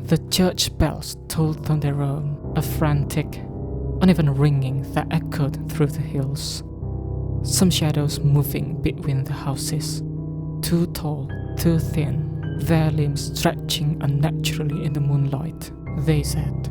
The church bells tolled on their own, a frantic, uneven ringing that echoed through the hills. Some shadows moving between the houses, too tall, too thin, their limbs stretching unnaturally in the moonlight, they said.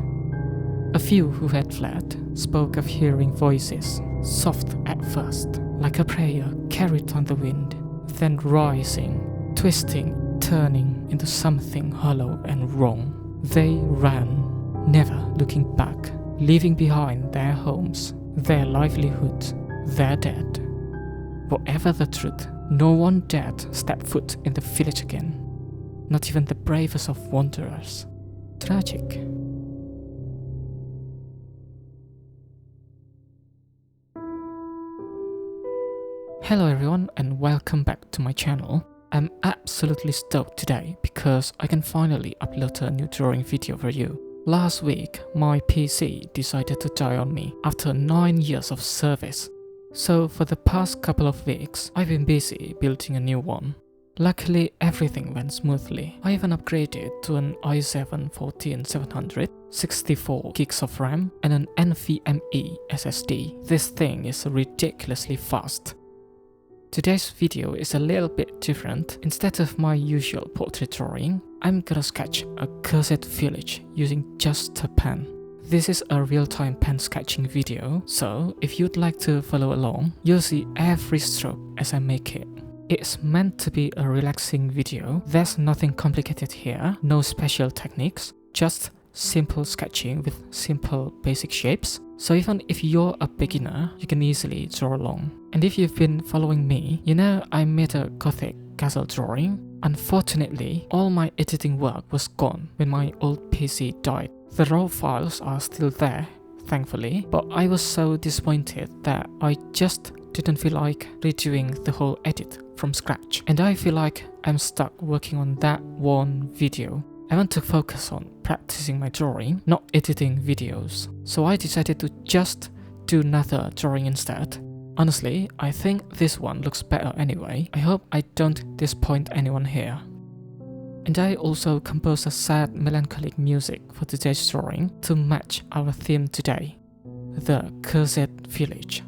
A few who had fled spoke of hearing voices, soft at first, like a prayer carried on the wind, then rising, twisting, turning into something hollow and wrong. They ran, never looking back, leaving behind their homes, their livelihoods, their dead. Whatever the truth, no one dared step foot in the village again, not even the bravest of wanderers. Tragic. Hello everyone and welcome back to my channel. I'm absolutely stoked today because I can finally upload a new drawing video for you. Last week, my PC decided to die on me after 9 years of service. So for the past couple of weeks, I've been busy building a new one. Luckily, everything went smoothly. I even upgraded to an i7-14700, 64 gigs of RAM, and an NVMe SSD. This thing is ridiculously fast. Today's video is a little bit different. Instead of my usual portrait drawing, I'm gonna sketch a cursed village using just a pen. This is a real-time pen sketching video, so if you'd like to follow along, you'll see every stroke as I make it. It's meant to be a relaxing video. There's nothing complicated here, no special techniques, just simple sketching with simple basic shapes. So even if you're a beginner, you can easily draw along. And if you've been following me, you know I made a gothic castle drawing. Unfortunately, all my editing work was gone when my old PC died. The raw files are still there, thankfully, but I was so disappointed that I just didn't feel like redoing the whole edit from scratch. And I feel like I'm stuck working on that one video. I want to focus on practicing my drawing, not editing videos. So I decided to just do another drawing instead. Honestly, I think this one looks better anyway. I hope I don't disappoint anyone here. And I also composed a sad, melancholic music for today's drawing to match our theme today, the cursed village.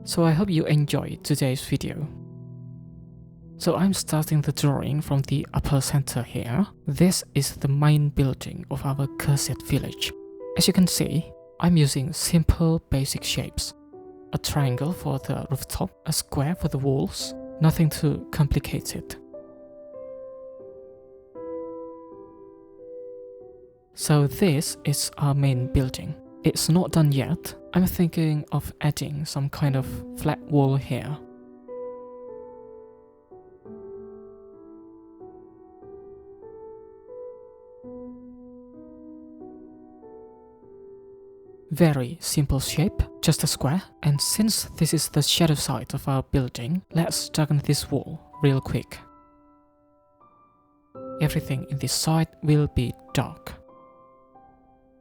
So I hope you enjoy today's video. So I'm starting the drawing from the upper center here. This is the main building of our cursed village. As you can see, I'm using simple basic shapes. A triangle for the rooftop, a square for the walls, nothing too complicated. So this is our main building. It's not done yet. I'm thinking of adding some kind of flat wall here. Very simple shape, just a square. And since this is the shadow side of our building, let's darken this wall real quick. Everything in this side will be dark.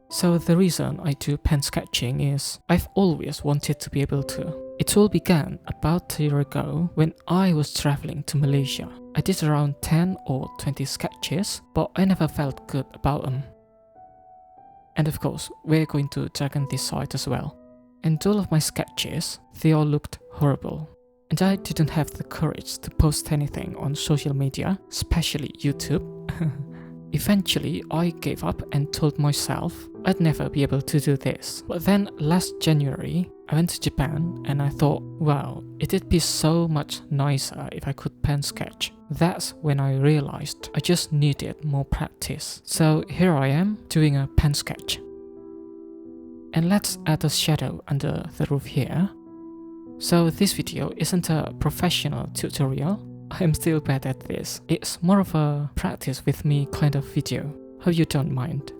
So the reason I do pen sketching is I've always wanted to be able to. It all began about a year ago when I was traveling to Malaysia. I did around 10 or 20 sketches, but I never felt good about them. And of course, we're going to darken this side as well. And all of my sketches, they all looked horrible. And I didn't have the courage to post anything on social media, especially YouTube. Eventually, I gave up and told myself I'd never be able to do this. But then last January, I went to Japan and I thought, wow, it'd be so much nicer if I could pen sketch. That's when I realized I just needed more practice. So here I am doing a pen sketch. And let's add a shadow under the roof here. So this video isn't a professional tutorial. I'm still bad at this. It's more of a practice with me kind of video. Hope you don't mind.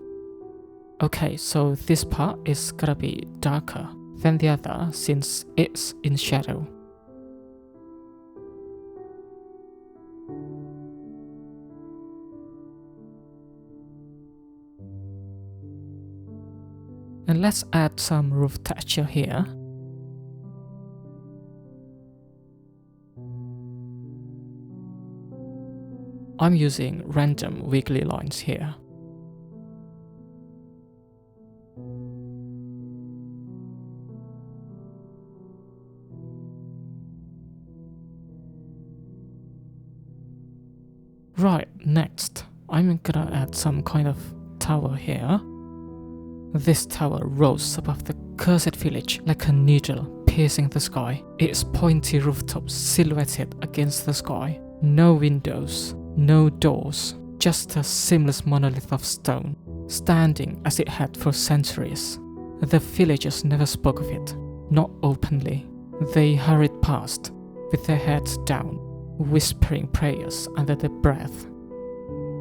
Okay, so this part is gonna be darker than the other since it's in shadow. And let's add some roof texture here. I'm using random wiggly lines here. Right, next, I'm gonna add some kind of tower here. This tower rose above the cursed village like a needle piercing the sky. Its pointy rooftops silhouetted against the sky. No windows, no doors, just a seamless monolith of stone, standing as it had for centuries. The villagers never spoke of it, not openly. They hurried past, with their heads down, whispering prayers under their breath.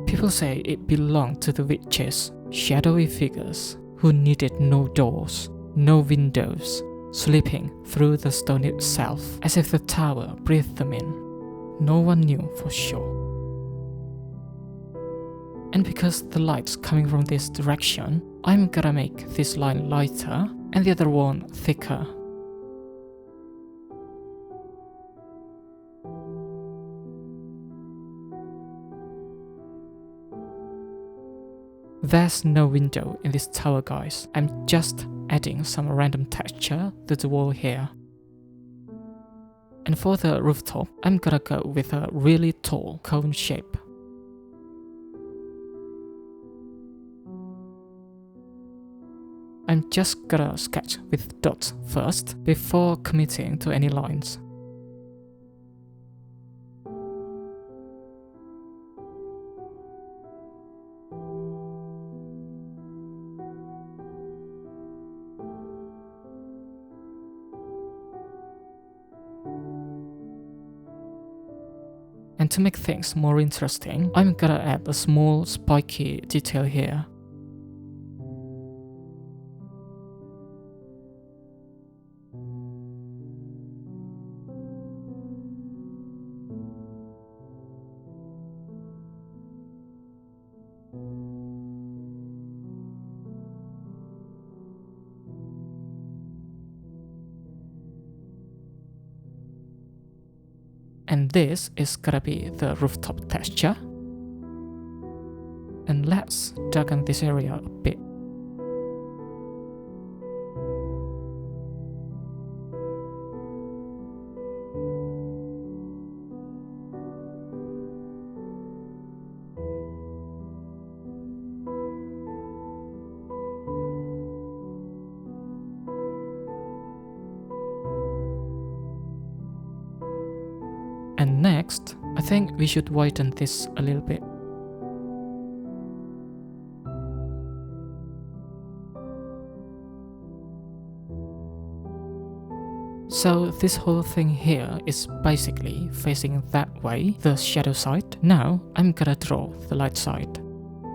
People say it belonged to the witches, shadowy figures who needed no doors, no windows, slipping through the stone itself, as if the tower breathed them in. No one knew for sure. And because the light's coming from this direction, I'm gonna make this line lighter and the other one thicker. There's no window in this tower, guys. I'm just adding some random texture to the wall here. And for the rooftop, I'm gonna go with a really tall cone shape. I'm just gonna sketch with dots first, before committing to any lines. And to make things more interesting, I'm gonna add a small spiky detail here. And this is gonna be the rooftop texture. And let's darken this area a bit. And next, I think we should widen this a little bit. So this whole thing here is basically facing that way, the shadow side. Now I'm gonna draw the light side.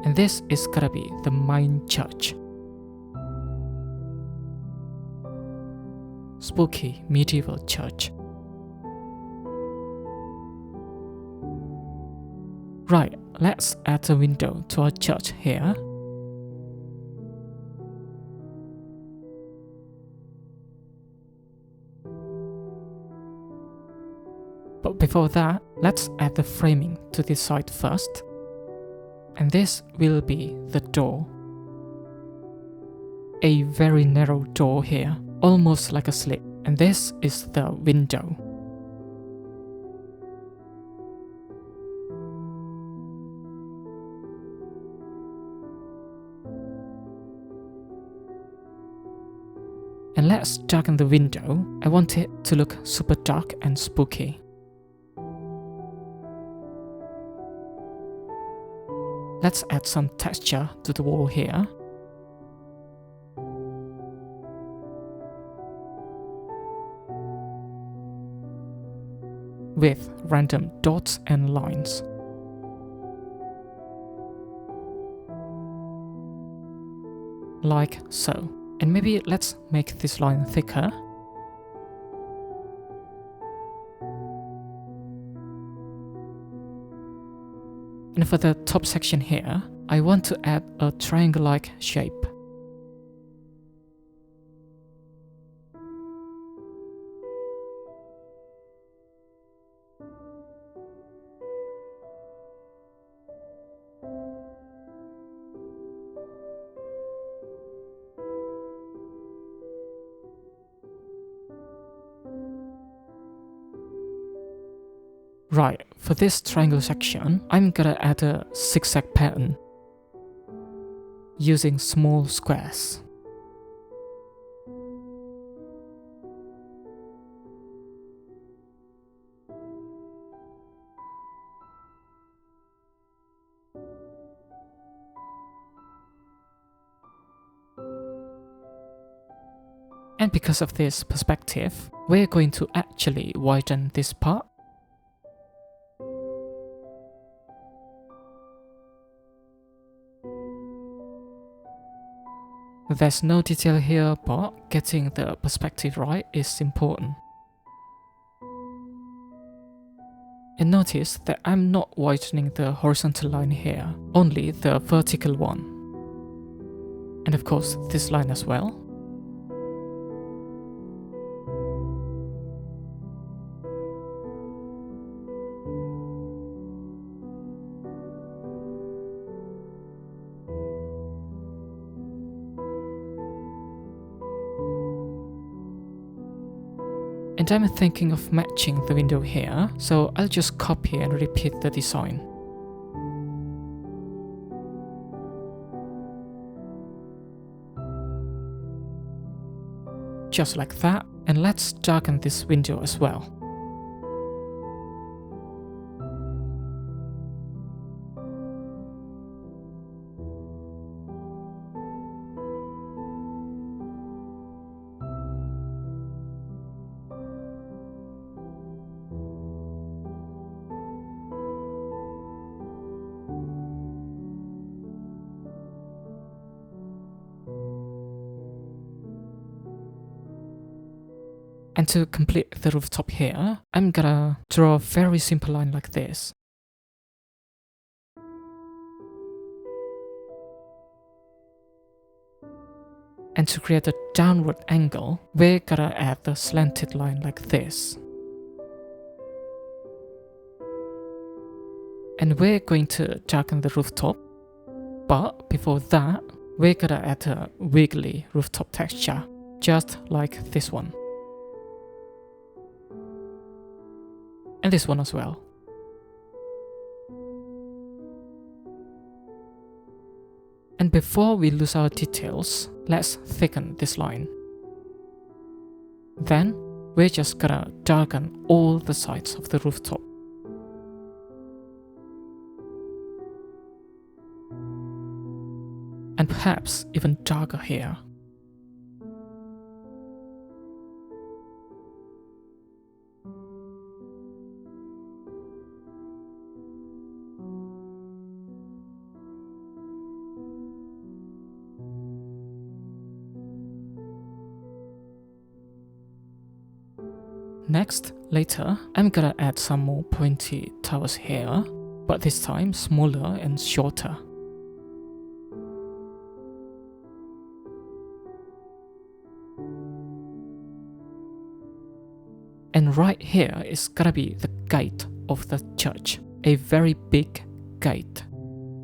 And this is gonna be the main church. Spooky medieval church. Right, let's add a window to our church here. But before that, let's add the framing to this side first. And this will be the door. A very narrow door here, almost like a slit. And this is the window. And let's darken the window. I want it to look super dark and spooky. Let's add some texture to the wall here. With random dots and lines. Like so. And maybe let's make this line thicker. And for the top section here, I want to add a triangle-like shape. Right, for this triangle section, I'm gonna add a zigzag pattern using small squares. And because of this perspective, we're going to actually widen this part. There's no detail here, but getting the perspective right is important. And notice that I'm not widening the horizontal line here, only the vertical one. And of course, this line as well. And I'm thinking of matching the window here, so I'll just copy and repeat the design. Just like that, and let's darken this window as well. And to complete the rooftop here, I'm gonna draw a very simple line like this. And to create a downward angle, we're gonna add the slanted line like this. And we're going to darken the rooftop, but before that, we're gonna add a wiggly rooftop texture, just like this one. And this one as well. And before we lose our details, let's thicken this line. Then, we're just gonna darken all the sides of the rooftop. And perhaps even darker here. Next, later, I'm gonna add some more pointy towers here, but this time smaller and shorter. And right here is gonna be the gate of the church, a very big gate.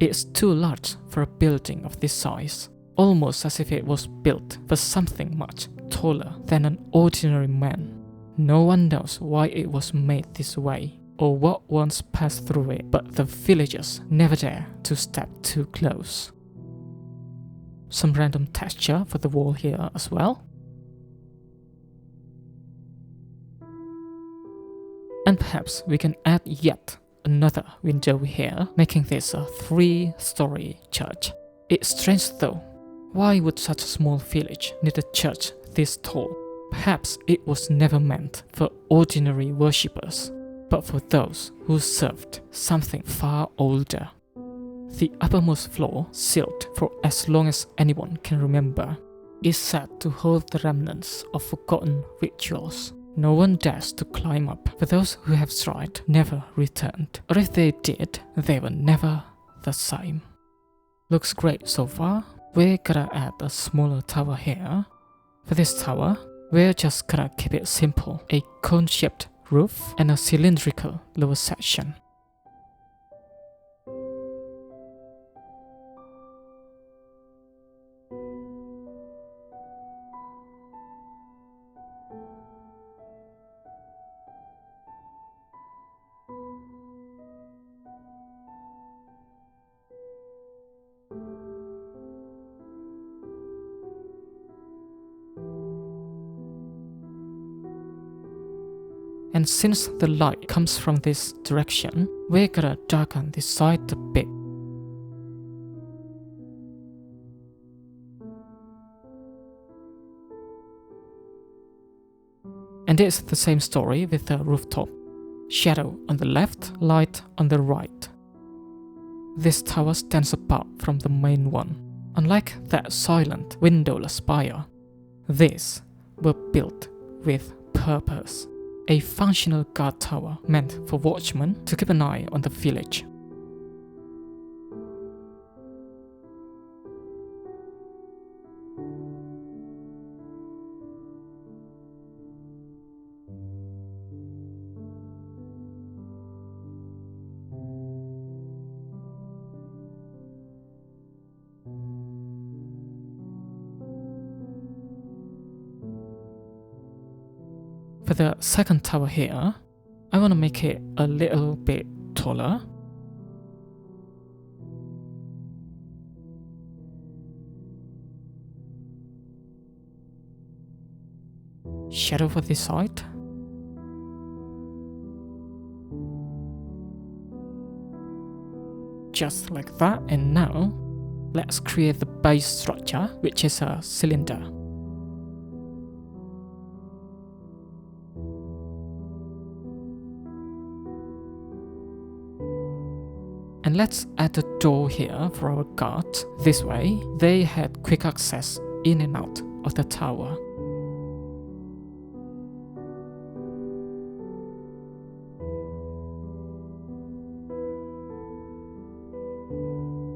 It's too large for a building of this size, almost as if it was built for something much taller than an ordinary man. No one knows why it was made this way, or what once passed through it, but the villagers never dare to step too close. Some random texture for the wall here as well. And perhaps we can add yet another window here, making this a 3-story church. It's strange though. Why would such a small village need a church this tall? Perhaps it was never meant for ordinary worshippers, but for those who served something far older. The uppermost floor, sealed for as long as anyone can remember, is said to hold the remnants of forgotten rituals. No one dares to climb up, for those who have tried never returned, or if they did, they were never the same. Looks great so far. We're gonna add a smaller tower here. For this tower, we're just gonna keep it simple, a cone-shaped roof and a cylindrical lower section. And since the light comes from this direction, we're gonna darken this side a bit. And it's the same story with the rooftop. Shadow on the left, light on the right. This tower stands apart from the main one. Unlike that silent, windowless spire, these were built with purpose. A functional guard tower meant for watchmen to keep an eye on the village. For the second tower here, I want to make it a little bit taller. Shadow for this side. Just like that, and now let's create the base structure, which is a cylinder. And let's add a door here for our guards. This way, they had quick access in and out of the tower.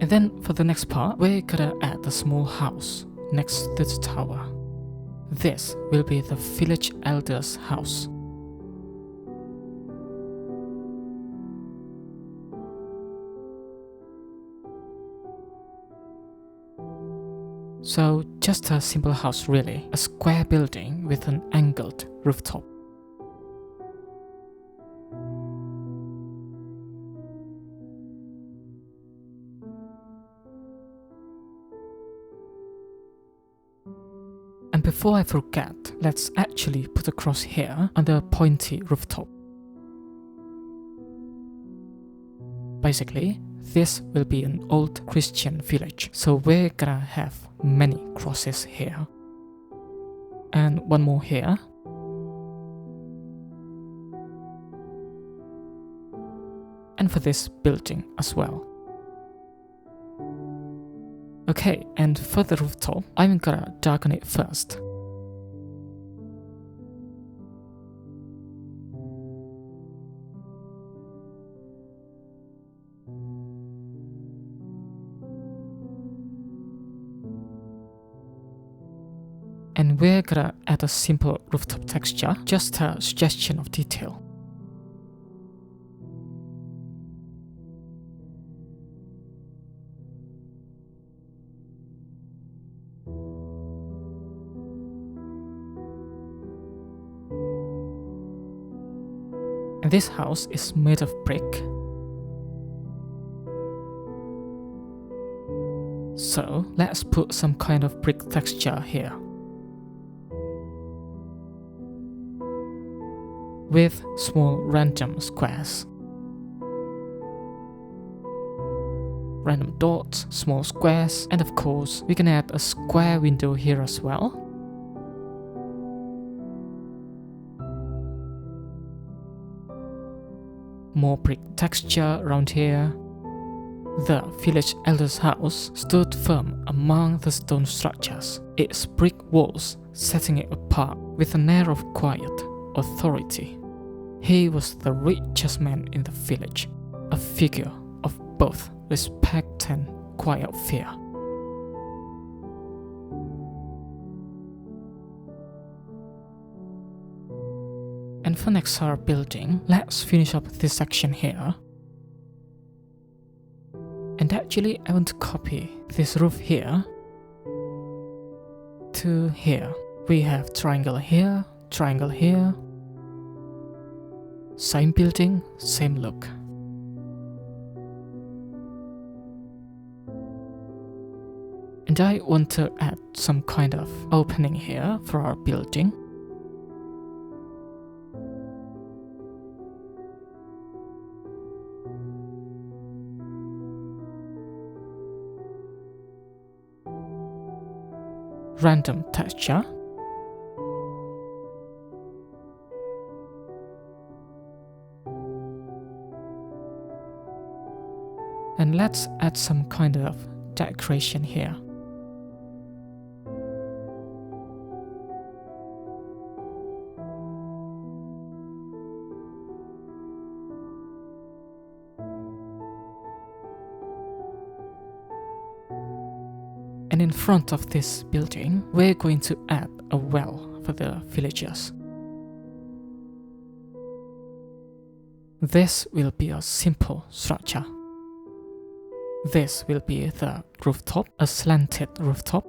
And then for the next part, we're gonna add a small house next to the tower. This will be the village elder's house. So just a simple house really, a square building with an angled rooftop. And before I forget, let's actually put a cross here on the pointy rooftop. Basically, this will be an old Christian village, so we're gonna have many crosses here. And one more here. And for this building as well. Okay, and for the rooftop, I'm gonna darken it first. And we're gonna add a simple rooftop texture, just a suggestion of detail. And this house is made of brick. So let's put some kind of brick texture here. With small random squares. Random dots, small squares, and of course we can add a square window here as well. More brick texture around here. The village elder's house stood firm among the stone structures, its brick walls setting it apart with an air of quiet authority. He was the richest man in the village, a figure of both respect and quiet fear. And for next our building, let's finish up this section here. And actually I want to copy this roof here to here. We have triangle here, triangle here. Same building, same look. And I want to add some kind of opening here for our building. random texture. And let's add some kind of decoration here. And in front of this building, we're going to add a well for the villagers. This will be a simple structure. This will be the rooftop, a slanted rooftop.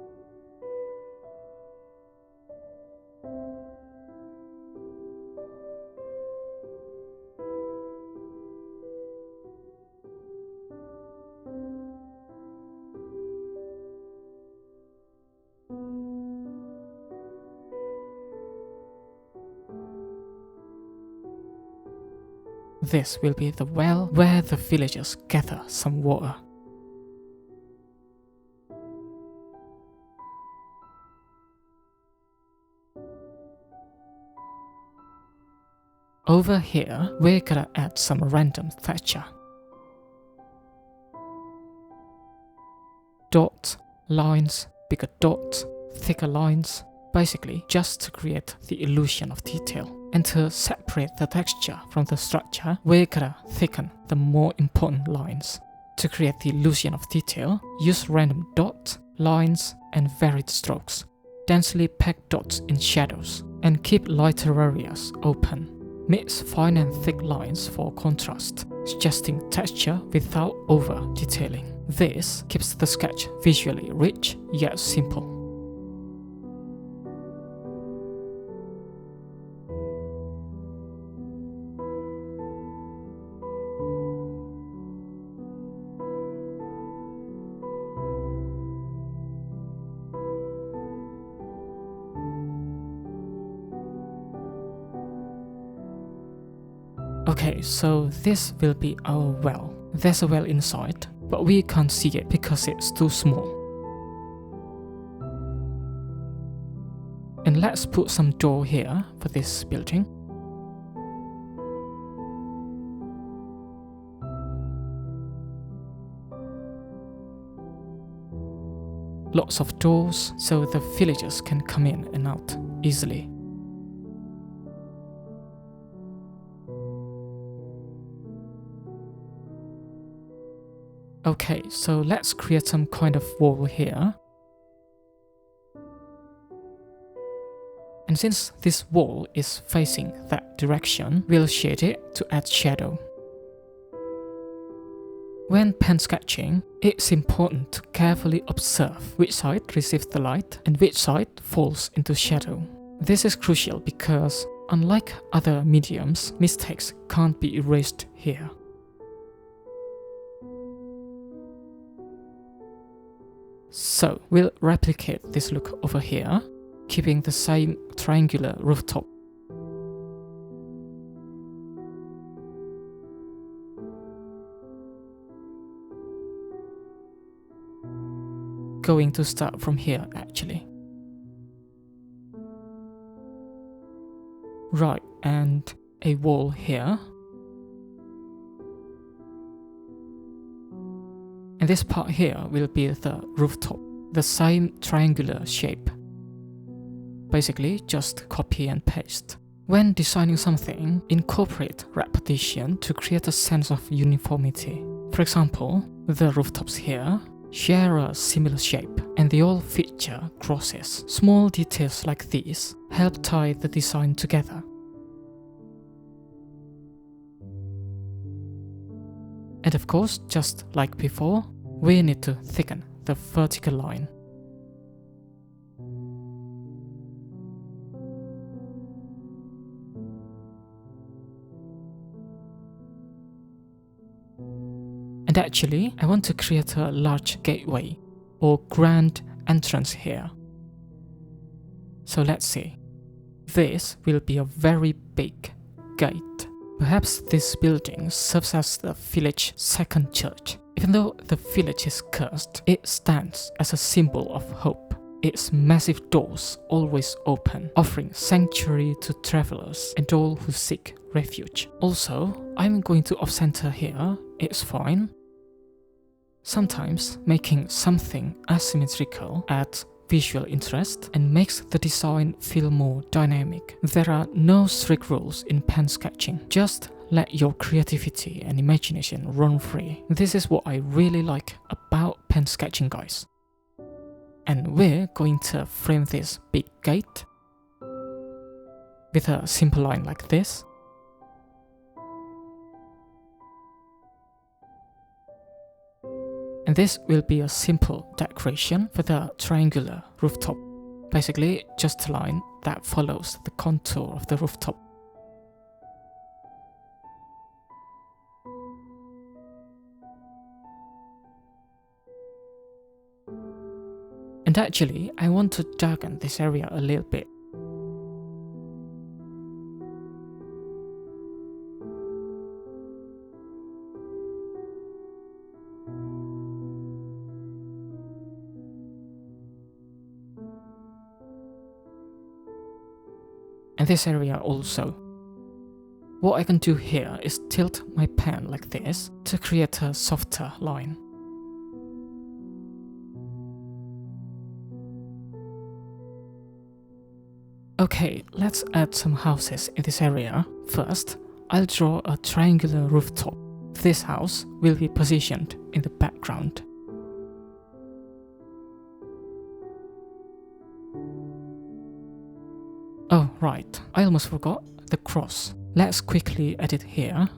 This will be the well where the villagers gather some water. Over here, we're gonna add some random texture. Dots, lines, bigger dots, thicker lines. Basically, just to create the illusion of detail. And to separate the texture from the structure, we're gonna thicken the more important lines. To create the illusion of detail, use random dots, lines, and varied strokes. Densely packed dots in shadows, and keep lighter areas open. Mix fine and thick lines for contrast, suggesting texture without over-detailing. This keeps the sketch visually rich yet simple. Okay, so this will be our well. There's a well inside, but we can't see it because it's too small. And let's put some door here for this building. Lots of doors so the villagers can come in and out easily. Okay, so let's create some kind of wall here. And since this wall is facing that direction, we'll shade it to add shadow. When pen sketching, it's important to carefully observe which side receives the light and which side falls into shadow. This is crucial because, unlike other mediums, mistakes can't be erased here. So, we'll replicate this look over here, keeping the same triangular rooftop. Going to start from here actually. Right, and a wall here. And this part here will be the rooftop, the same triangular shape. Basically, just copy and paste. When designing something, incorporate repetition to create a sense of uniformity. For example, the rooftops here share a similar shape, and they all feature crosses. Small details like these help tie the design together. And of course, just like before, we need to thicken the vertical line. And actually, I want to create a large gateway or grand entrance here. So let's see. This will be a very big gate. Perhaps this building serves as the village's second church. Even though the village is cursed, it stands as a symbol of hope. its massive doors always open, offering sanctuary to travelers and all who seek refuge. Also, I'm going to off-center here, it's fine. Sometimes making something asymmetrical adds visual interest and makes the design feel more dynamic. There are no strict rules in pen sketching, just let your creativity and imagination run free. This is what I really like about pen sketching, guys. And we're going to frame this big gate with a simple line like this. And this will be a simple decoration for the triangular rooftop. Basically, just a line that follows the contour of the rooftop. And actually, I want to darken this area a little bit. And this area also. What I can do here is tilt my pen like this to create a softer line. Okay, let's add some houses in this area. First, I'll draw a triangular rooftop. This house will be positioned in the background. Oh, right, I almost forgot the cross. Let's quickly add it here.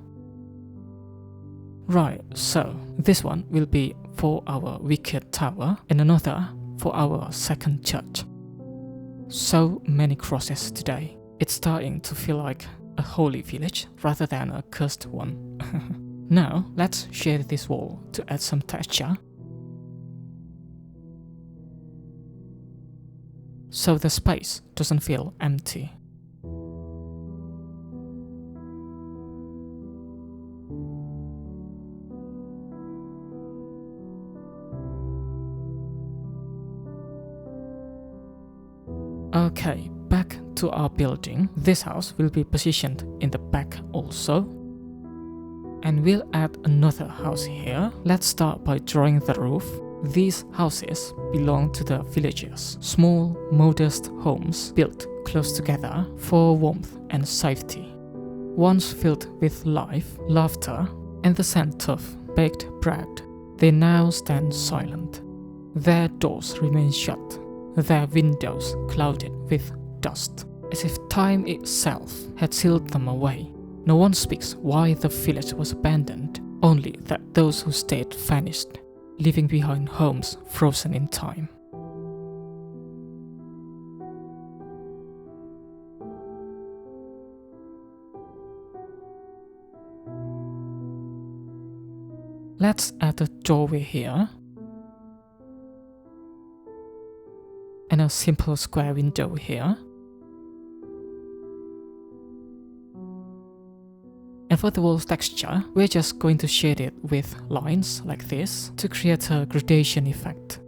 Right, so this one will be for our wicked tower and another for our second church. So many crosses today. It's starting to feel like a holy village rather than a cursed one. Now, let's shade this wall to add some texture. So the space doesn't feel empty. Okay, back to our building. This house will be positioned in the back also. And we'll add another house here. Let's start by drawing the roof. These houses belong to the villagers. Small, modest homes built close together for warmth and safety. Once filled with life, laughter, and the scent of baked bread, they now stand silent. Their doors remain shut, their windows clouded with dust, as if time itself had sealed them away. No one speaks why the village was abandoned, only that those who stayed vanished, leaving behind homes frozen in time. Let's add a doorway here and a simple square window here. And for the wall's texture, we're just going to shade it with lines like this to create a gradation effect.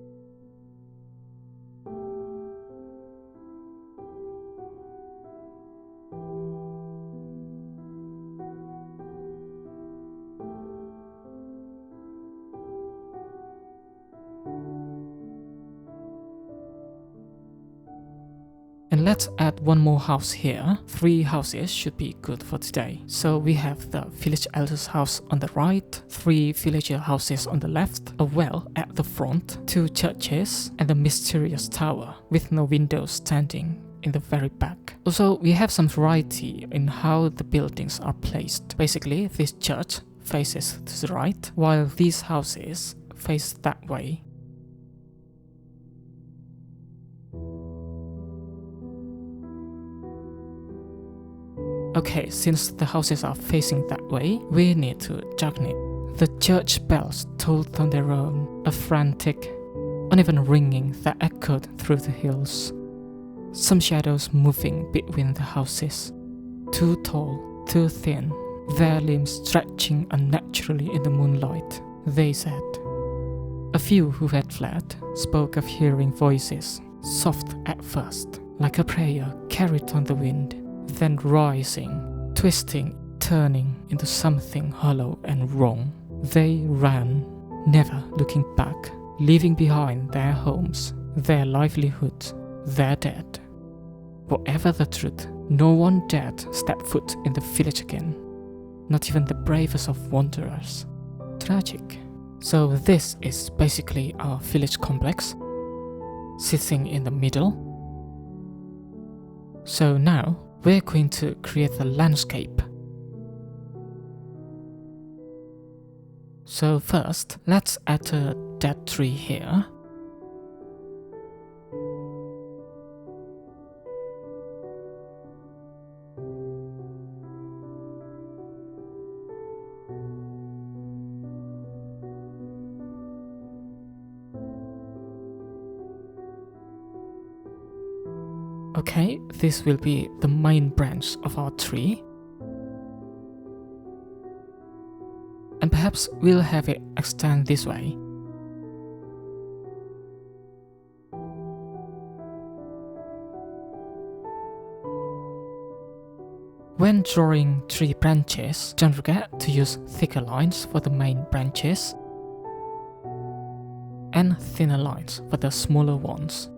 And let's add one more house here. 3 houses should be good for today. So we have the village elder's house on the right, 3 villager houses on the left, a well at the front, 2 churches, and a mysterious tower with no windows standing in the very back. Also, we have some variety in how the buildings are placed. Basically, this church faces to the right, while these houses face that way. Okay, since the houses are facing that way, we need to darken it. The church bells tolled on their own, a frantic, uneven ringing that echoed through the hills. Some shadows moving between the houses, too tall, too thin, their limbs stretching unnaturally in the moonlight, they said. A few who had fled spoke of hearing voices, soft at first, like a prayer carried on the wind, then rising, twisting, turning into something hollow and wrong. They ran, never looking back, leaving behind their homes, their livelihoods, their dead. Whatever the truth, no one dared step foot in the village again, not even the bravest of wanderers. Tragic. So this is basically our village complex, sitting in the middle. So now we're going to create a landscape. So first, let's add a dead tree here. Okay, this will be the main branch of our tree. And perhaps we'll have it extend this way. When drawing tree branches, don't forget to use thicker lines for the main branches and thinner lines for the smaller ones.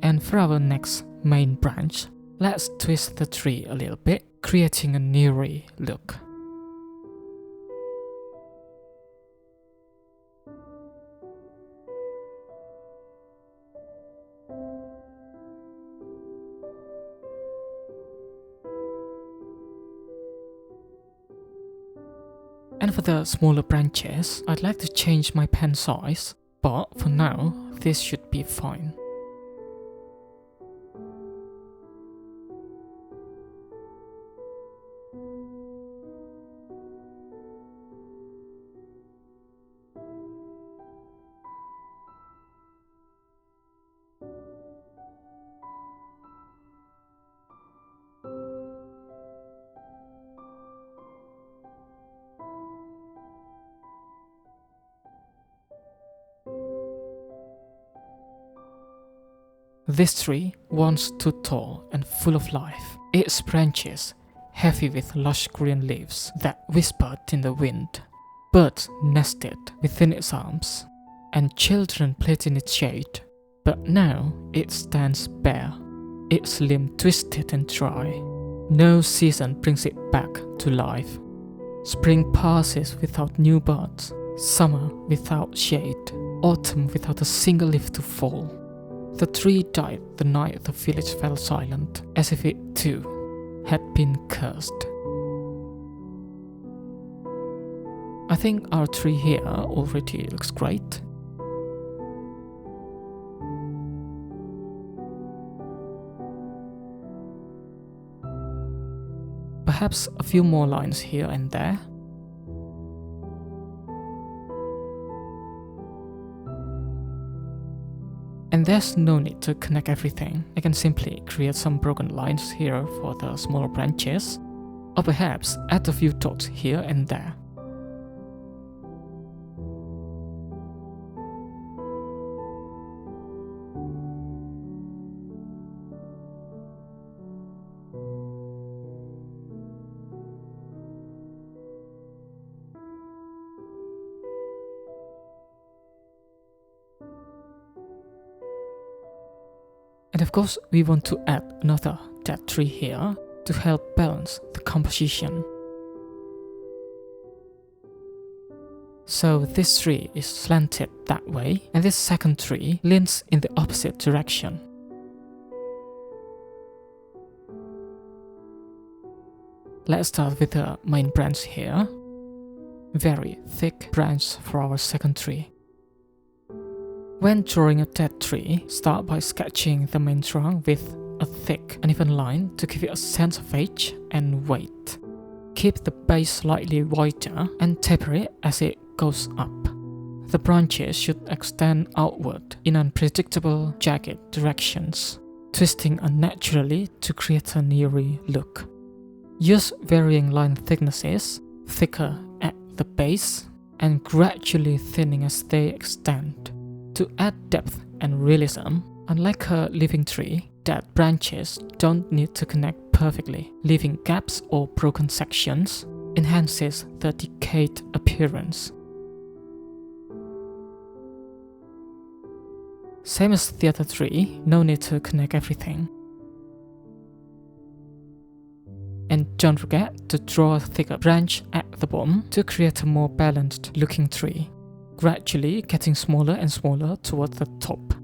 And for our next main branch, let's twist the tree a little bit, creating a eerie look. And for the smaller branches, I'd like to change my pen size, but for now, this should be fine. This tree, once too tall and full of life, its branches heavy with lush green leaves that whispered in the wind. Birds nested within its arms, and children played in its shade. But now it stands bare, its limb twisted and dry. No season brings it back to life. Spring passes without new buds, summer without shade, autumn without a single leaf to fall. The tree died the night the village fell silent, as if it too had been cursed. I think our tree here already looks great. Perhaps a few more lines here and there. And there's no need to connect everything. I can simply create some broken lines here for the smaller branches, or perhaps add a few dots here and there. And of course, we want to add another dead tree here to help balance the composition. So this tree is slanted that way, and this second tree leans in the opposite direction. Let's start with the main branch here. Very thick branch for our second tree. When drawing a dead tree, start by sketching the main trunk with a thick, uneven line to give it a sense of age and weight. Keep the base slightly wider and taper it as it goes up. The branches should extend outward in unpredictable, jagged directions, twisting unnaturally to create an eerie look. Use varying line thicknesses, thicker at the base and gradually thinning as they extend, to add depth and realism. Unlike a living tree, dead branches don't need to connect perfectly. Leaving gaps or broken sections enhances the decayed appearance. Same as the other tree, no need to connect everything. And don't forget to draw a thicker branch at the bottom to create a more balanced looking tree, gradually getting smaller and smaller toward the top.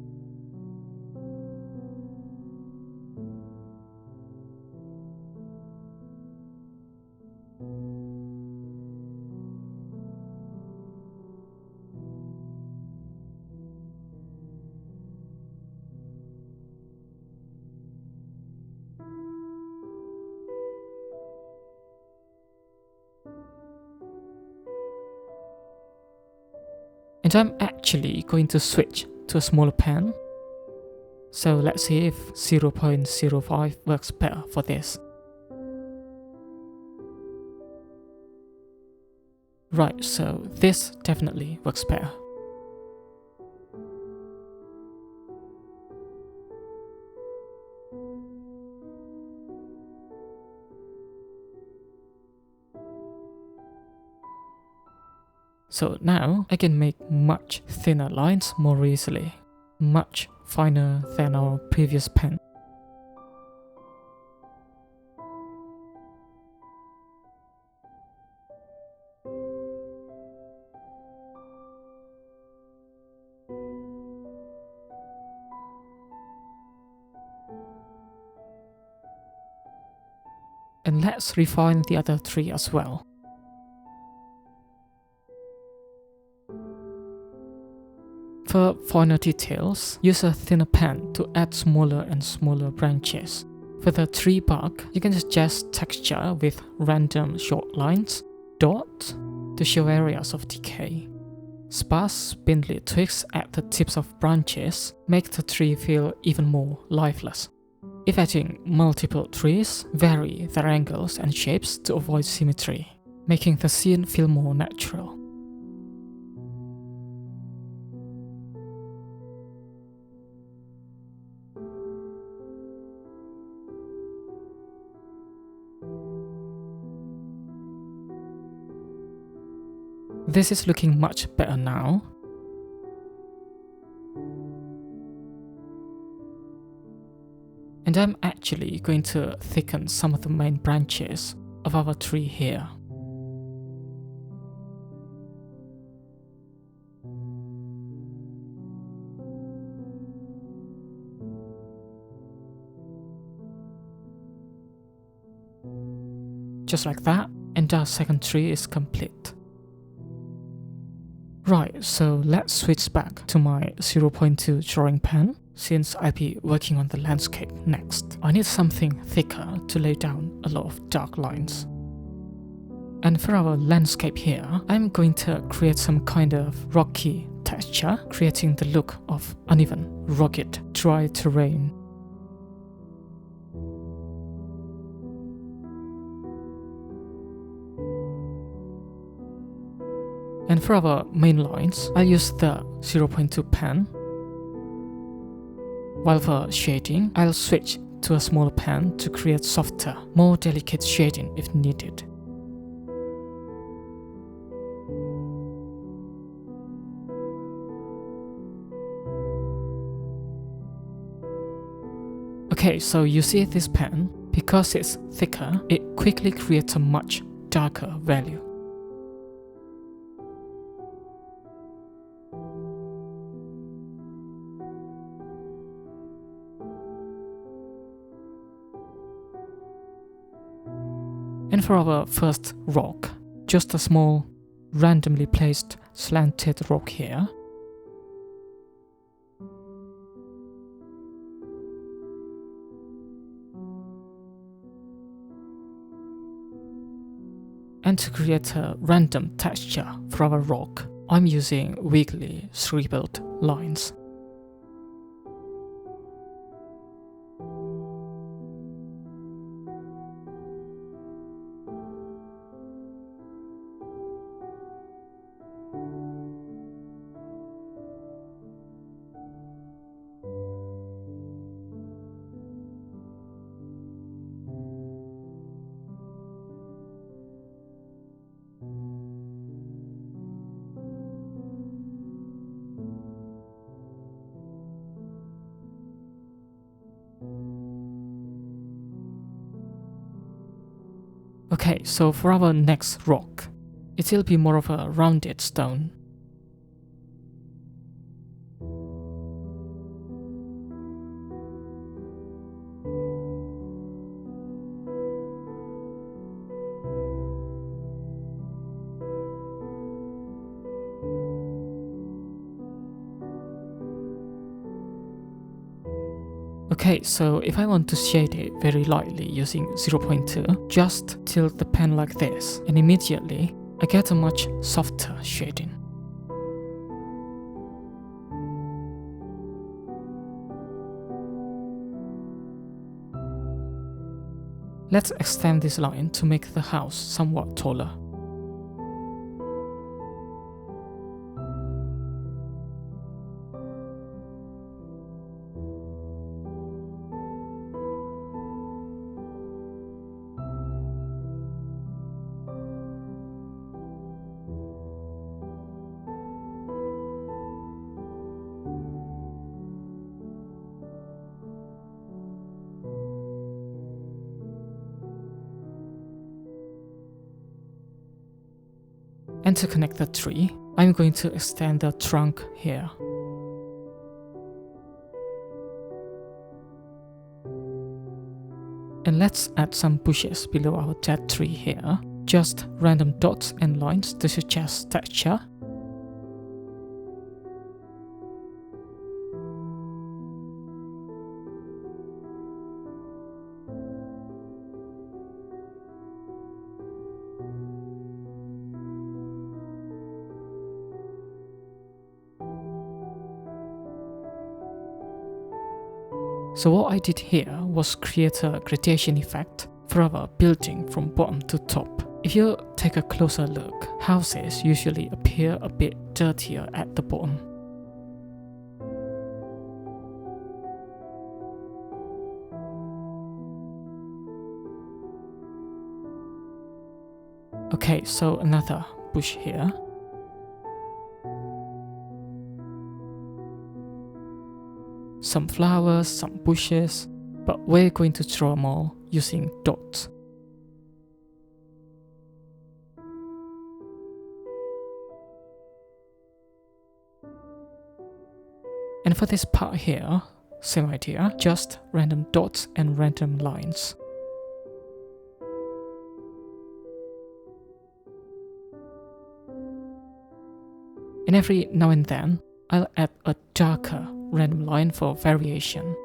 And I'm actually going to switch to a smaller pen. So let's see if 0.05 works better for this. Right, so this definitely works better. So now I can make much thinner lines more easily, much finer than our previous pen. And let's refine the other three as well. For finer details, use a thinner pen to add smaller and smaller branches. For the tree bark, you can suggest texture with random short lines, dots, to show areas of decay. Sparse, spindly twigs at the tips of branches make the tree feel even more lifeless. If adding multiple trees, vary their angles and shapes to avoid symmetry, making the scene feel more natural. This is looking much better now. And I'm actually going to thicken some of the main branches of our tree here. Just like that, and our second tree is complete. Right, so let's switch back to my 0.2 drawing pen. Since I'll be working on the landscape next, I need something thicker to lay down a lot of dark lines. And for our landscape here, I'm going to create some kind of rocky texture, creating the look of uneven, rugged, dry terrain. And for our main lines, I'll use the 0.2 pen. While for shading, I'll switch to a smaller pen to create softer, more delicate shading if needed. Okay, so you see this pen, because it's thicker, it quickly creates a much darker value. And for our first rock, just a small, randomly placed slanted rock here. And to create a random texture for our rock, I'm using weakly scribbled lines. Okay, so for our next rock, it will be more of a rounded stone. Okay, so if I want to shade it very lightly using 0.2, just tilt the pen like this, and immediately I get a much softer shading. Let's extend this line to make the house somewhat taller. And to connect the tree, I'm going to extend the trunk here. And let's add some bushes below our dead tree here. Just random dots and lines to suggest texture. So what I did here was create a gradation effect for our building from bottom to top. If you take a closer look, houses usually appear a bit dirtier at the bottom. Okay, so another bush here. Some flowers, some bushes, but we're going to draw more using dots. And for this part here, same idea, just random dots and random lines. And every now and then, I'll add a darker random line for variation.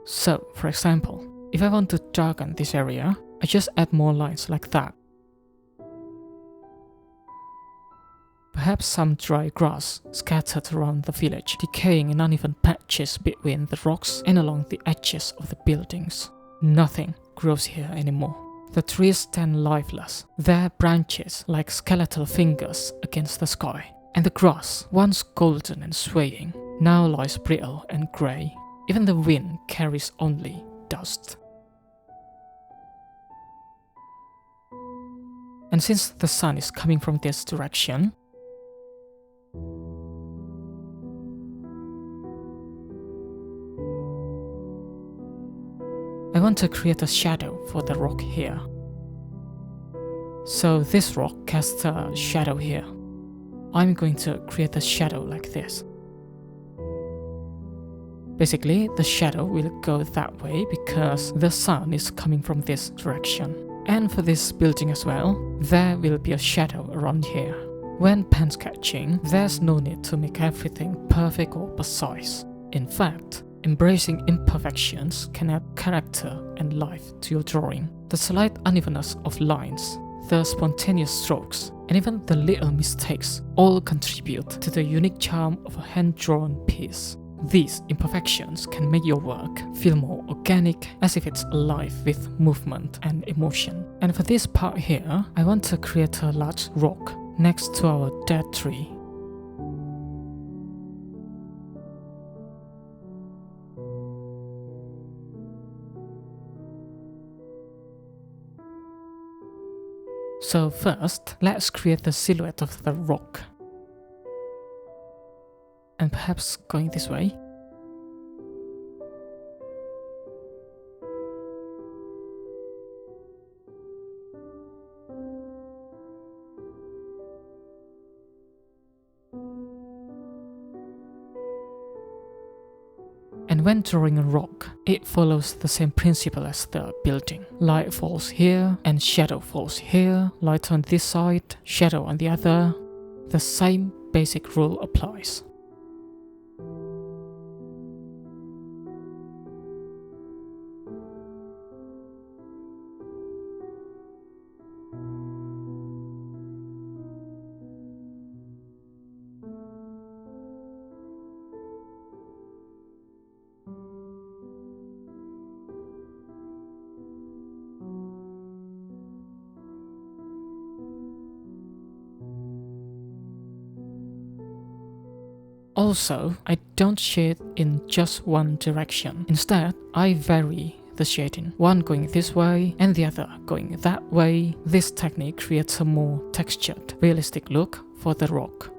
So, for example, if I want to darken this area, I just add more lines like that. Perhaps some dry grass scattered around the village, decaying in uneven patches between the rocks and along the edges of the buildings. Nothing grows here anymore. The trees stand lifeless, their branches like skeletal fingers against the sky. And the grass, once golden and swaying, now lies brittle and grey. Even the wind carries only dust. And since the sun is coming from this direction, I want to create a shadow for the rock here. So this rock casts a shadow here. I'm going to create a shadow like this. Basically, the shadow will go that way because the sun is coming from this direction. And for this building as well, there will be a shadow around here. When pen sketching, there's no need to make everything perfect or precise. In fact, embracing imperfections can add character and life to your drawing. The slight unevenness of lines the spontaneous strokes, and even the little mistakes all contribute to the unique charm of a hand-drawn piece. These imperfections can make your work feel more organic, as if it's alive with movement and emotion. And for this part here, I want to create a large rock next to our dead tree. So first, let's create the silhouette of the rock. And perhaps going this way. And when drawing a rock, it follows the same principle as the building. Light falls here and shadow falls here, light on this side, shadow on the other. The same basic rule applies. Also, I don't shade in just one direction. Instead, I vary the shading, one going this way and the other going that way. This technique creates a more textured, realistic look for the rock.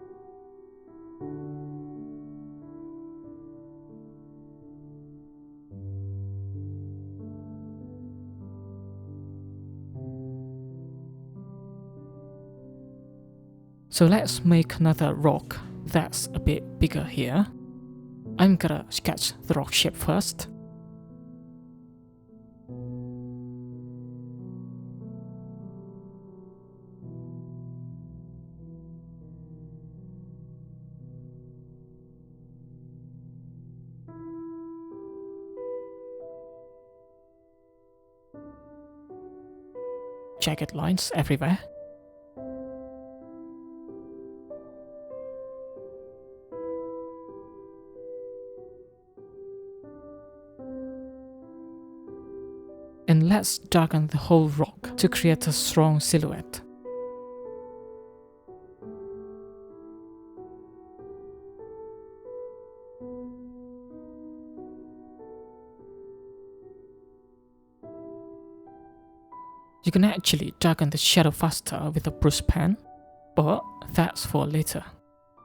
So let's make another rock that's a bit bigger here. I'm gonna sketch the rock shape first. Jagged lines everywhere. And let's darken the whole rock to create a strong silhouette. You can actually darken the shadow faster with a brush pen, but that's for later.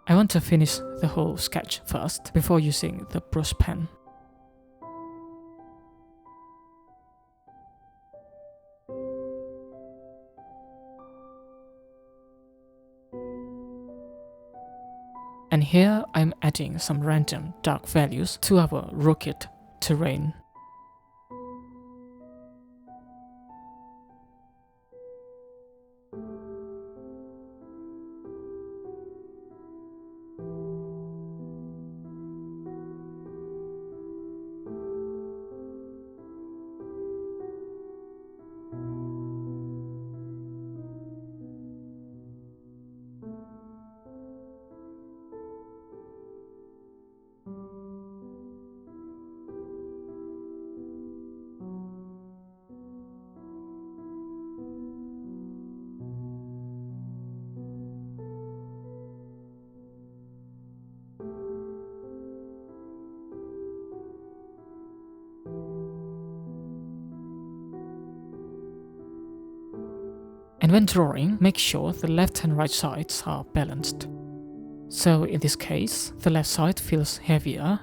I want to finish the whole sketch first before using the brush pen. And here I'm adding some random dark values to our rugged terrain. And when drawing, make sure the left and right sides are balanced. So in this case, the left side feels heavier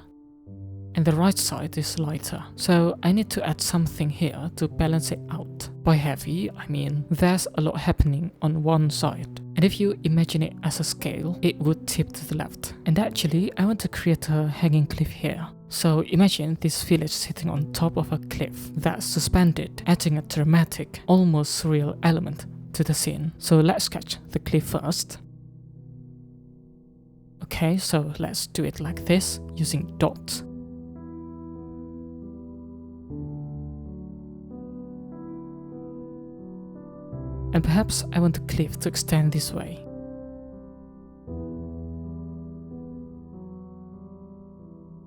and the right side is lighter. So I need to add something here to balance it out. By heavy, I mean there's a lot happening on one side. And if you imagine it as a scale, it would tip to the left. And actually, I want to create a hanging cliff here. So imagine this village sitting on top of a cliff that's suspended, adding a dramatic, almost surreal element to the scene. So let's sketch the cliff first. Okay, so let's do it like this, using dots. And and perhaps I want the cliff to extend this way.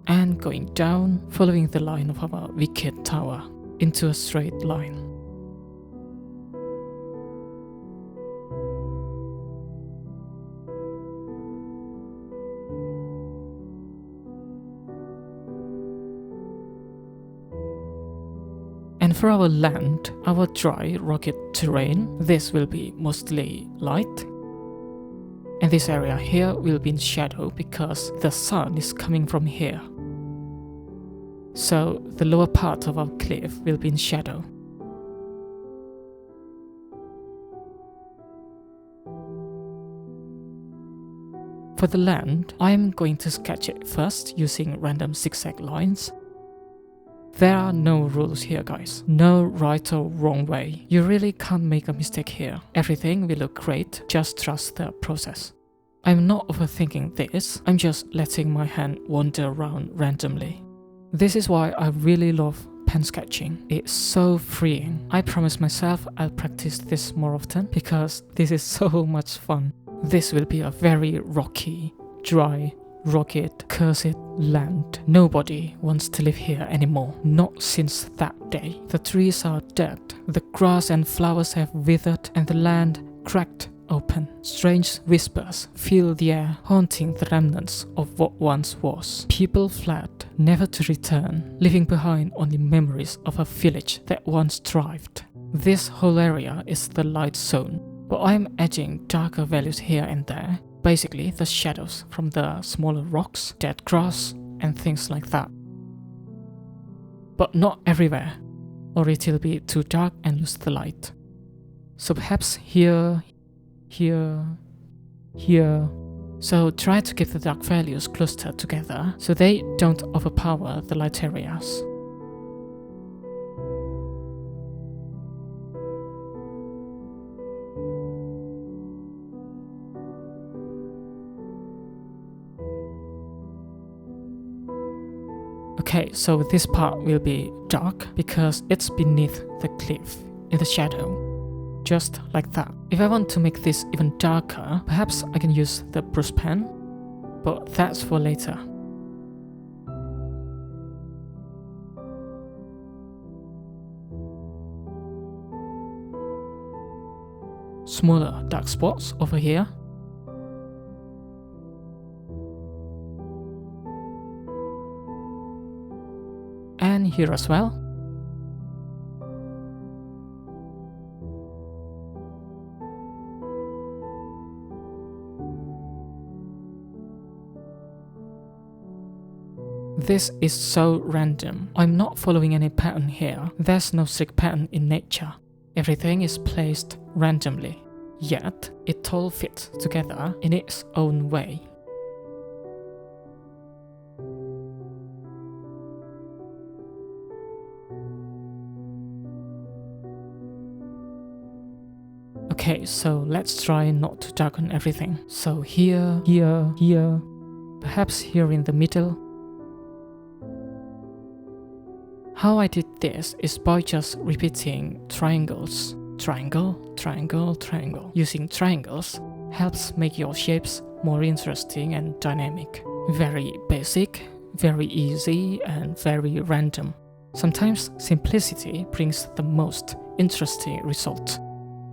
And going down, following the line of our wicked tower into a straight line. And for our land, our dry, rugged terrain, this will be mostly light. And this area here will be in shadow because the sun is coming from here. So the lower part of our cliff will be in shadow. For the land, I am going to sketch it first using random zigzag lines. There are no rules here, guys. No right or wrong way. You really can't make a mistake here. Everything will look great, just trust the process. I'm not overthinking this, I'm just letting my hand wander around randomly. This is why I really love pen sketching. It's so freeing. I promise myself I'll practice this more often because this is so much fun. This will be a very rocky, dry, rugged, cursed land. Nobody wants to live here anymore. Not since that day. The trees are dead, the grass and flowers have withered, and the land cracked open. Strange whispers fill the air, haunting the remnants of what once was. People fled, never to return, leaving behind only memories of a village that once thrived. This whole area is the light zone, but I'm adding darker values here and there. Basically, the shadows from the smaller rocks, dead grass, and things like that. But not everywhere, or it'll be too dark and lose the light. So perhaps here, here. So try to keep the dark values clustered together so they don't overpower the light areas. Okay, so this part will be dark because it's beneath the cliff, in the shadow. Just like that. If I want to make this even darker, perhaps I can use the brush pen, but that's for later. Smaller dark spots over here. And here as well. This is so random. I'm not following any pattern here. There's no strict pattern in nature. Everything is placed randomly. Yet, it all fits together in its own way. Okay, so let's try not to darken everything. So here, perhaps here in the middle. How I did this is by just repeating triangles. Triangle, triangle, triangle. Using triangles helps make your shapes more interesting and dynamic. Very basic, very easy, and very random. Sometimes simplicity brings the most interesting result.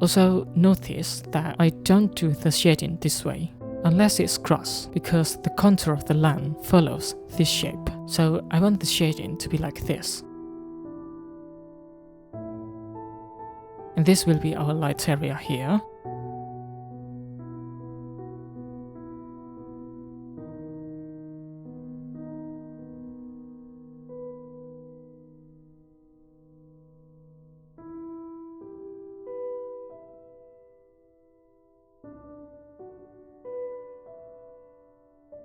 Also notice that I don't do the shading this way, unless it's grass, because the contour of the land follows this shape. So I want the shading to be like this. And this will be our light area here.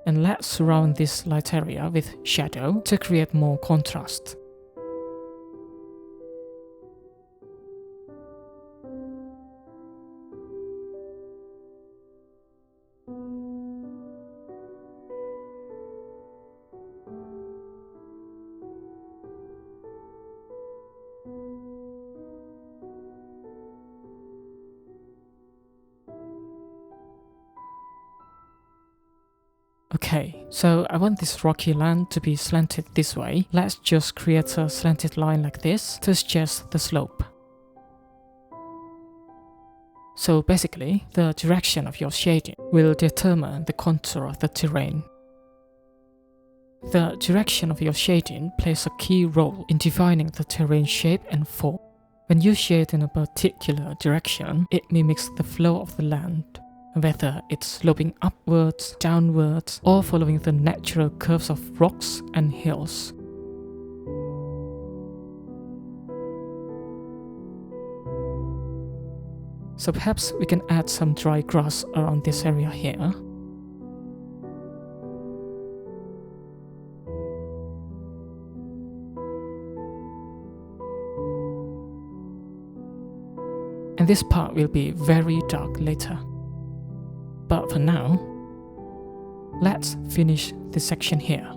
And let's surround this light area with shadow to create more contrast. Okay, so I want this rocky land to be slanted this way. Let's just create a slanted line like this to suggest the slope. So basically, the direction of your shading will determine the contour of the terrain. The direction of your shading plays a key role in defining the terrain shape and form. When you shade in a particular direction, it mimics the flow of the land, whether it's sloping upwards, downwards, or following the natural curves of rocks and hills. So perhaps we can add some dry grass around this area here. And this part will be very dark later. But for now, let's finish this section here.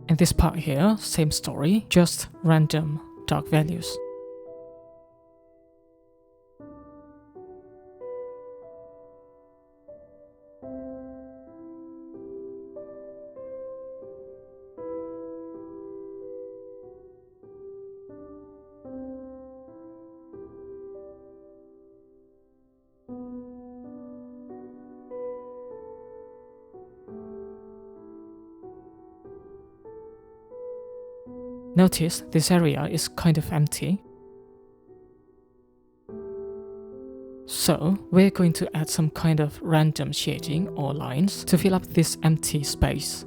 And this part here, same story, just random dark values. Notice this area is kind of empty. So we're going to add some kind of random shading or lines to fill up this empty space.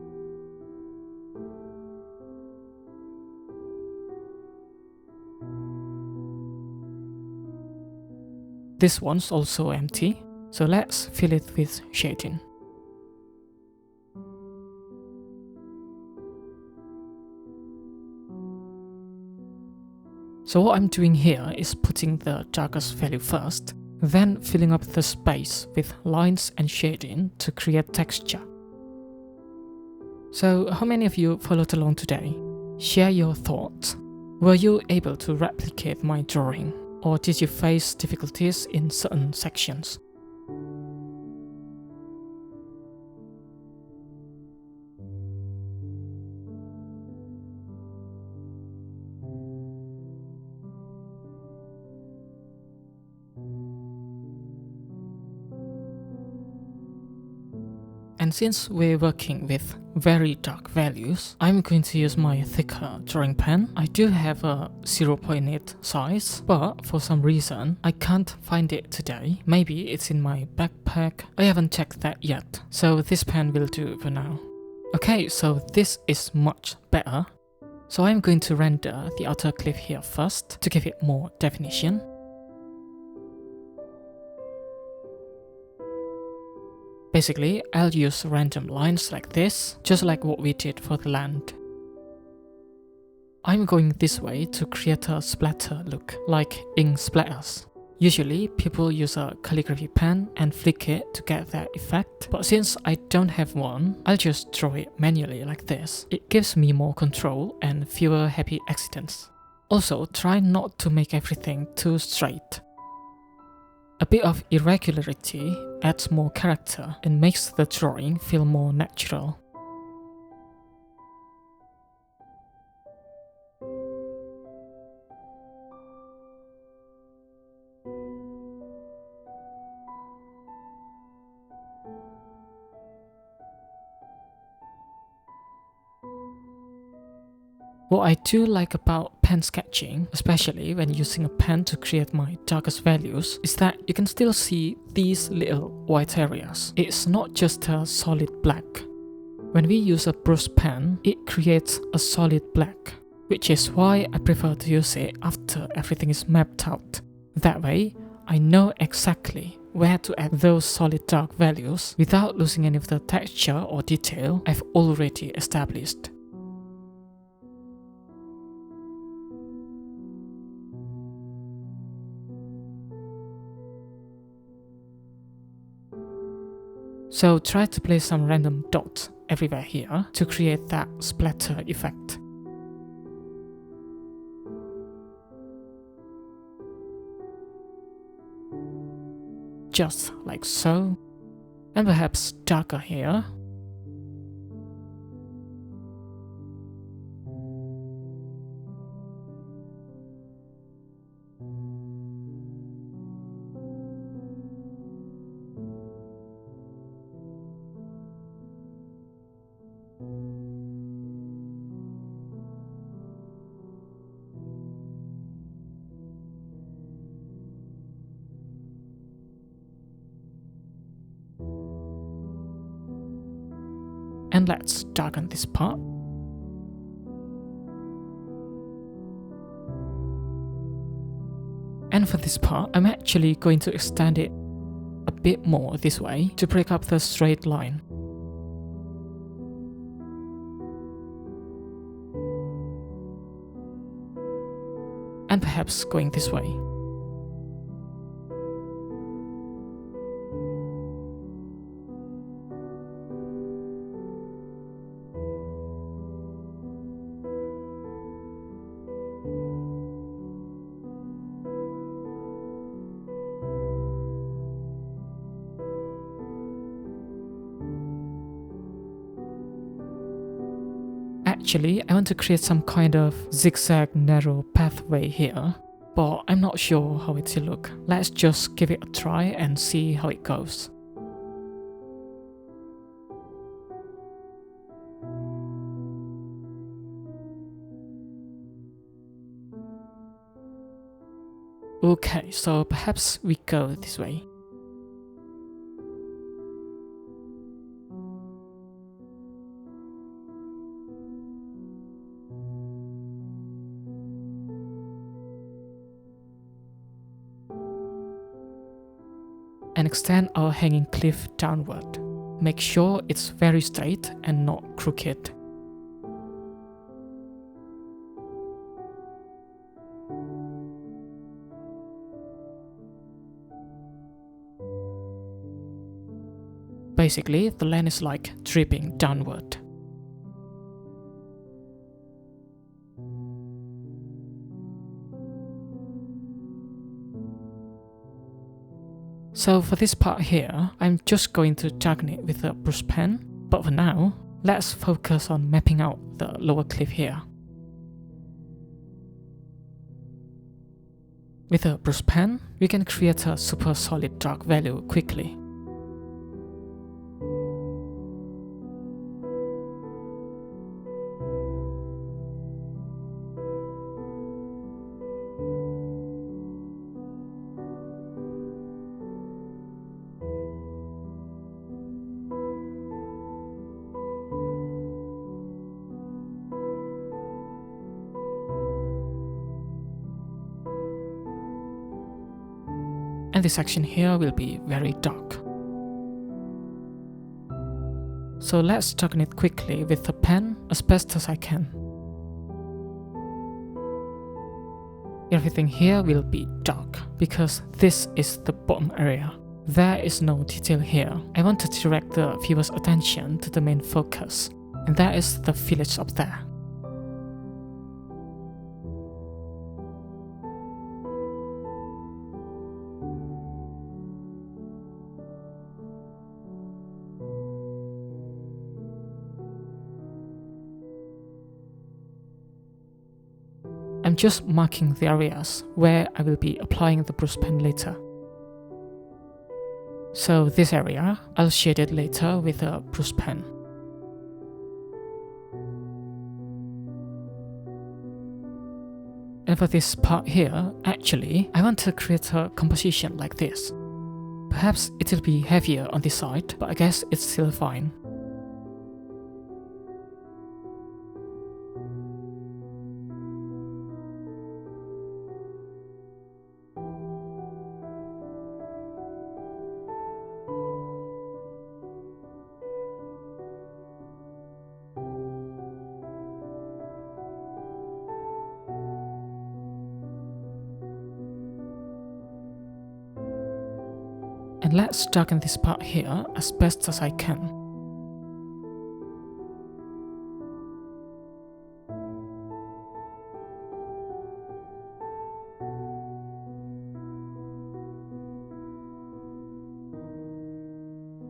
This one's also empty, so let's fill it with shading. So what I'm doing here is putting the darkest value first, then filling up the space with lines and shading to create texture. So how many of you followed along today? Share your thoughts. Were you able to replicate my drawing, or did you face difficulties in certain sections? And since we're working with very dark values, I'm going to use my thicker drawing pen. I do have a 0.8 size, but for some reason I can't find it today. Maybe it's in my backpack. I haven't checked that yet, so this pen will do for now. Okay, so this is much better. So I'm going to render the outer cliff here first to give it more definition. Basically, I'll use random lines like this, just like what we did for the land. I'm going this way to create a splatter look, like ink splatters. Usually, people use a calligraphy pen and flick it to get that effect, but since I don't have one, I'll just draw it manually like this. It gives me more control and fewer happy accidents. Also, try not to make everything too straight. A bit of irregularity adds more character and makes the drawing feel more natural. What I do like about pen sketching, especially when using a pen to create my darkest values, is that you can still see these little white areas. It's not just a solid black. When we use a brush pen, it creates a solid black, which is why I prefer to use it after everything is mapped out. That way, I know exactly where to add those solid dark values without losing any of the texture or detail I've already established. So try to place some random dots everywhere here to create that splatter effect. Just like so, and perhaps darker here. And let's darken this part. And for this part, I'm actually going to extend it a bit more this way to break up the straight line. And perhaps going this way. Actually, I want to create some kind of zigzag narrow pathway here, but I'm not sure how it will look. Let's just give it a try and see how it goes. Okay, so perhaps we go this way. And extend our hanging cliff downward. Make sure it's very straight and not crooked. Basically, the land is like dripping downward. So for this part here, I'm just going to darken it with a brush pen, but for now, let's focus on mapping out the lower cliff here. With a brush pen, we can create a super solid dark value quickly. And this section here will be very dark. So let's darken it quickly with a pen as best as I can. Everything here will be dark because this is the bottom area. There is no detail here. I want to direct the viewer's attention to the main focus, and that is the village up there. I'm just marking the areas where I will be applying the brush pen later. So this area, I'll shade it later with a brush pen. And for this part here, actually, I want to create a composition like this. Perhaps it'll be heavier on this side, but I guess it's still fine. And let's darken this part here as best as I can.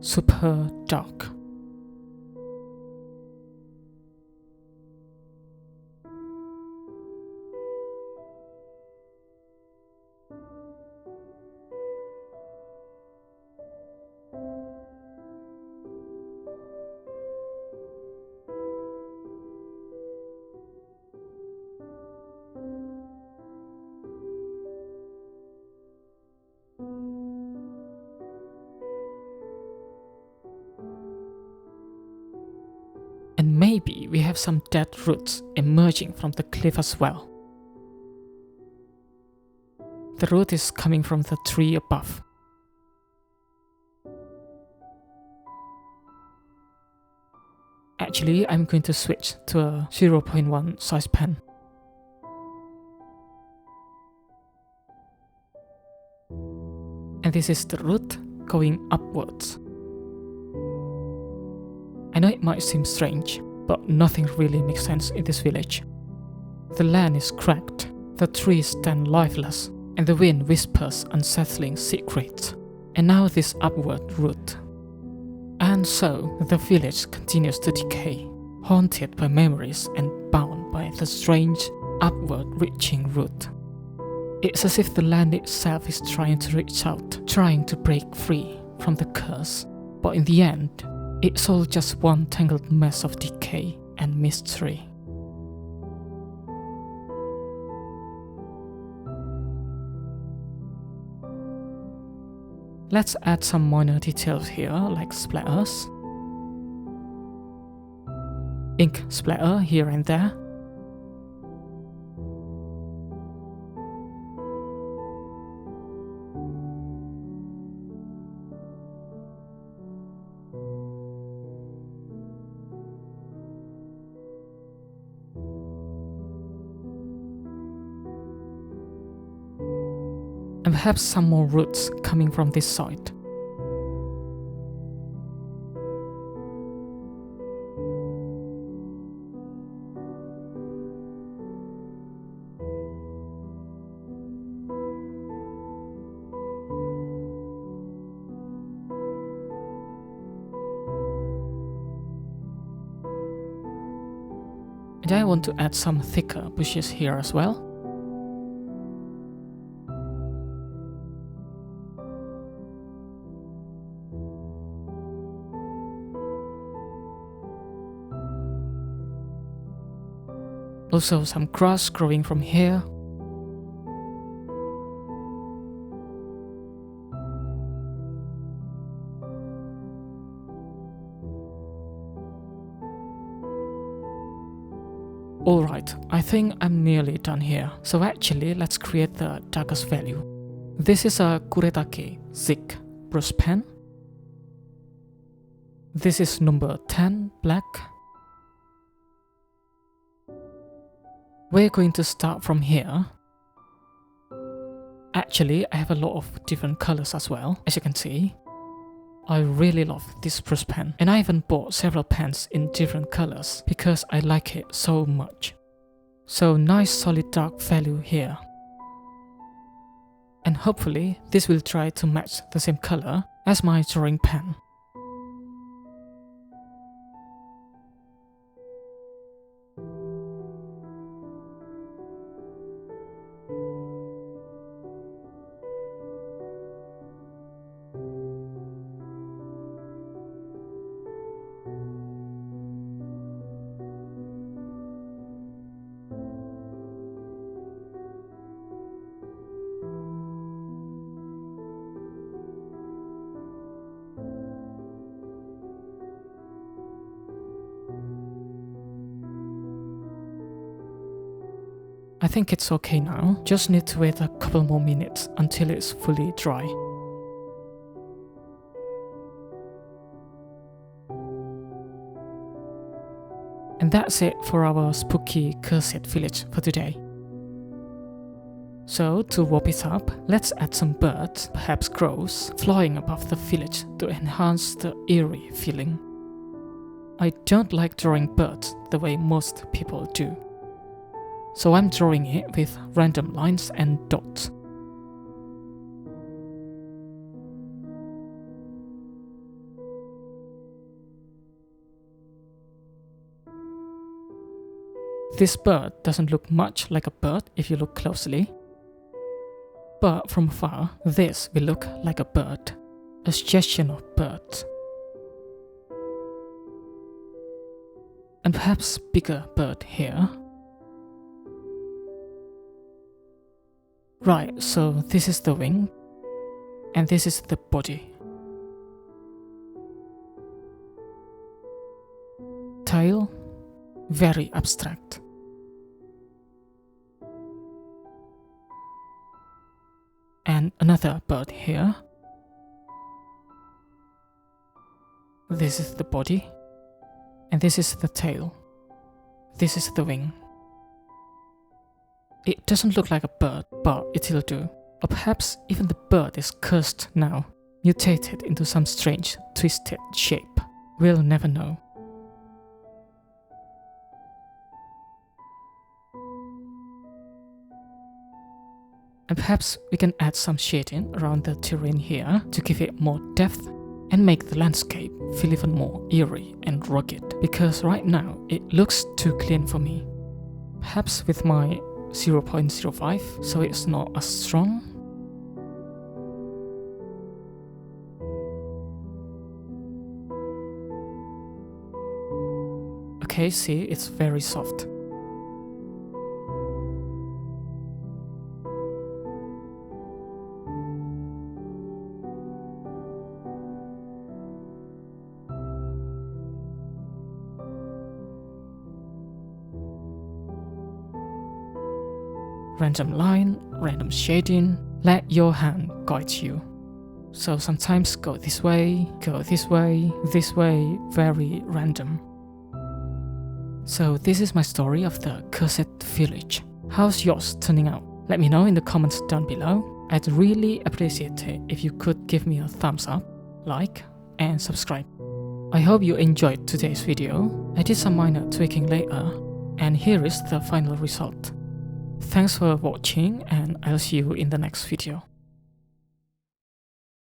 Super dark. And maybe we have some dead roots emerging from the cliff as well. The root is coming from the tree above. Actually, I'm going to switch to a 0.1 size pen. And this is the root going upwards. I know it might seem strange, but nothing really makes sense in this village. The land is cracked, the trees stand lifeless, and the wind whispers unsettling secrets. And now this upward root. And so the village continues to decay, haunted by memories and bound by the strange, upward reaching root. It's as if the land itself is trying to reach out, trying to break free from the curse, but in the end, it's all just one tangled mess of decay and mystery. Let's add some minor details here, like splatters, ink splatter here and there. And perhaps some more roots coming from this side. And I want to add some thicker bushes here as well. Also some grass growing from here. Alright, I think I'm nearly done here. So actually, let's create the darkest value. This is a Kuretake Zik brush pen. This is number 10 black. We're going to start from here. Actually, I have a lot of different colors as well, as you can see. I really love this brush pen, and I even bought several pens in different colors because I like it so much. So nice solid dark value here. And hopefully this will try to match the same color as my drawing pen. I think it's okay now, just need to wait a couple more minutes until it's fully dry. And that's it for our spooky cursed village for today. So to warp it up, let's add some birds, perhaps crows, flying above the village to enhance the eerie feeling. I don't like drawing birds the way most people do, so I'm drawing it with random lines and dots. This bird doesn't look much like a bird if you look closely, but from afar, this will look like a bird, a suggestion of birds. And perhaps bigger bird here. Right, so this is the wing, and this is the body. Tail, very abstract. And another bird here. This is the body, and this is the tail. This is the wing. It doesn't look like a bird, but it'll do. Or perhaps even the bird is cursed now, mutated into some strange, twisted shape. We'll never know. And perhaps we can add some shading around the terrain here to give it more depth and make the landscape feel even more eerie and rugged, because right now it looks too clean for me. Perhaps with my 0.05 so it's not as strong. Okay, see, it's very soft. Random line, random shading, let your hand guide you. So sometimes go this way, this way, very random. So this is my story of the Cursed Village. How's yours turning out? Let me know in the comments down below. I'd really appreciate it if you could give me a thumbs up, like, and subscribe. I hope you enjoyed today's video. I did some minor tweaking later, and here is the final result. Thanks for watching, and I'll see you in the next video.